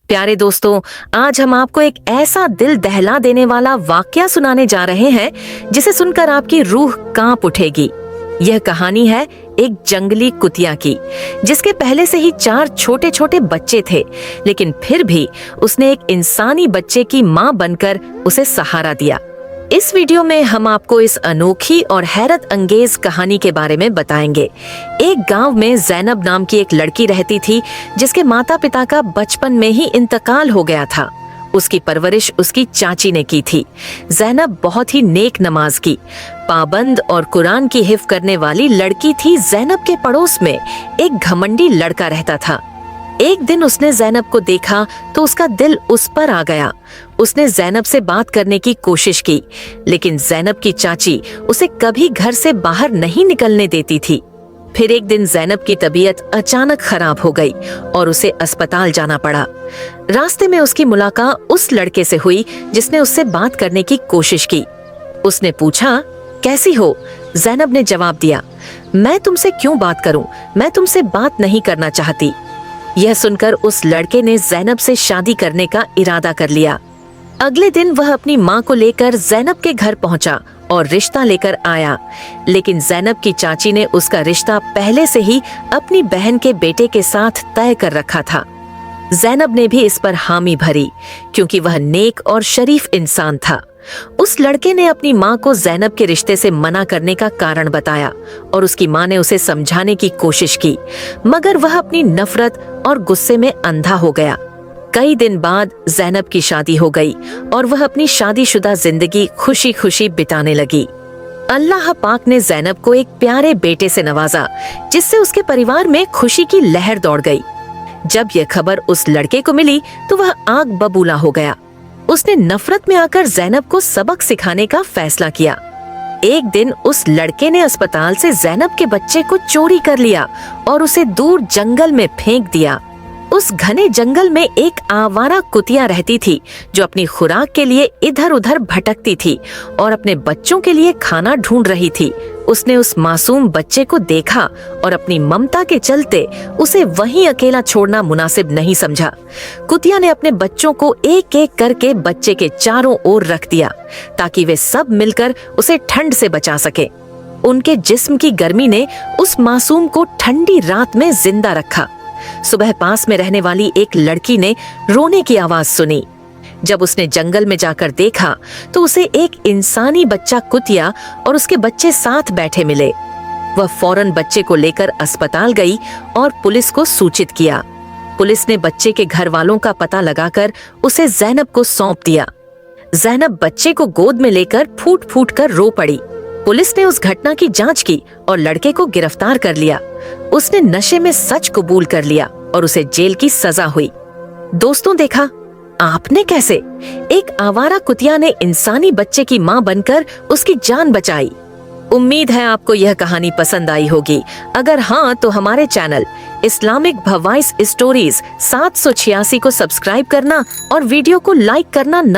प्यारे दोस्तों, आज हम आपको एक ऐसा दिल दहला देने वाला वाकया सुनाने जा रहे हैं जिसे सुनकर आपकी रूह कांप उठेगी। यह कहानी है एक जंगली कुतिया की, जिसके पहले से ही 4 छोटे छोटे बच्चे थे, लेकिन फिर भी उसने एक इंसानी बच्चे की मां बनकर उसे सहारा दिया। इस वीडियो में हम आपको इस अनोखी और हैरत अंगेज कहानी के बारे में बताएंगे। एक गांव में ज़ैनब नाम की एक लड़की रहती थी, जिसके माता पिता का बचपन में ही इंतकाल हो गया था। उसकी परवरिश उसकी चाची ने की थी। ज़ैनब बहुत ही नेक नमाज की, पाबंद और कुरान की हिफ्ज करने वाली लड़की थी। ज़ैनब के पड़ोस में एक घमंडी लड़का रहता था। एक दिन उसने ज़ैनब को देखा तो उसका दिल उस पर आ गया। उसने ज़ैनब से बात करने की कोशिश की, लेकिन ज़ैनब की चाची उसे कभी घर से बाहर नहीं निकलने देती थी। फिर एक दिन ज़ैनब की तबीयत अचानक खराब हो गई और उसे अस्पताल जाना पड़ा। रास्ते में उसकी मुलाकात उस लड़के से हुई जिसने उससे बात करने की कोशिश की। उसने पूछा, कैसी हो? ज़ैनब ने जवाब दिया, मैं तुमसे क्यों बात करूं? मैं तुमसे बात नहीं करना चाहती। यह सुनकर उस लड़के ने ज़ैनब से शादी करने का इरादा कर लिया। अगले दिन वह अपनी मां को लेकर ज़ैनब के घर पहुंचा और रिश्ता लेकर आया, लेकिन ज़ैनब की चाची ने उसका रिश्ता पहले से ही अपनी बहन के बेटे के साथ तय कर रखा था। ज़ैनब ने भी इस पर हामी भरी, क्योंकि वह नेक और शरीफ इंसान था। उस लड़के ने अपनी मां को ज़ैनब के रिश्ते से मना करने का कारण बताया और उसकी मां ने उसे समझाने की कोशिश की, मगर वह अपनी नफरत और गुस्से में अंधा हो गया। कई दिन बाद ज़ैनब की शादी हो गई और वह अपनी शादीशुदा जिंदगी खुशी खुशी बिताने लगी। अल्लाह पाक ने ज़ैनब को एक प्यारे बेटे से नवाजा, जिससे उसके परिवार में खुशी की लहर दौड़ गई। जब यह खबर उस लड़के को मिली तो वह आग बबूला हो गया। उसने नफरत में आकर ज़ैनब को सबक सिखाने का फैसला किया। एक दिन उस लड़के ने अस्पताल से ज़ैनब के बच्चे को चोरी कर लिया और उसे दूर जंगल में फेंक दिया। उस घने जंगल में एक आवारा कुतिया रहती थी, जो अपनी खुराक के लिए इधर उधर भटकती थी और अपने बच्चों के लिए खाना ढूंढ रही थी। उसने उस मासूम बच्चे को देखा और अपनी ममता के चलते उसे वहीं अकेला छोड़ना मुनासिब नहीं समझा। कुतिया ने अपने बच्चों को एक एक करके बच्चे के चारों ओर रख दिया, ताकि वे सब मिलकर उसे ठंड से बचा सके। उनके जिस्म की गर्मी ने उस मासूम को ठंडी रात में जिंदा रखा। सुबह पास में रहने वाली एक लड़की ने रोने की आवाज सुनी। जब उसने जंगल में जाकर देखा तो उसे एक इंसानी बच्चा कुतिया और उसके बच्चे साथ बैठे मिले। वह फौरन बच्चे को लेकर अस्पताल गई और पुलिस को सूचित किया। पुलिस ने बच्चे के घर वालों का पता लगाकर उसे ज़ैनब को सौंप दिया। ज़ैनब बच्चे को गोद में लेकर फूट फूट कर रो पड़ी। पुलिस ने उस घटना की जांच की और लड़के को गिरफ्तार कर लिया। उसने नशे में सच कबूल कर लिया और उसे जेल की सजा हुई। दोस्तों, देखा आपने कैसे एक आवारा कुतिया ने इंसानी बच्चे की मां बनकर उसकी जान बचाई। उम्मीद है आपको यह कहानी पसंद आई होगी। अगर हाँ, तो हमारे चैनल इस्लामिक भवाइस स्टोरीज 786 को सब्सक्राइब करना और वीडियो को लाइक करना ना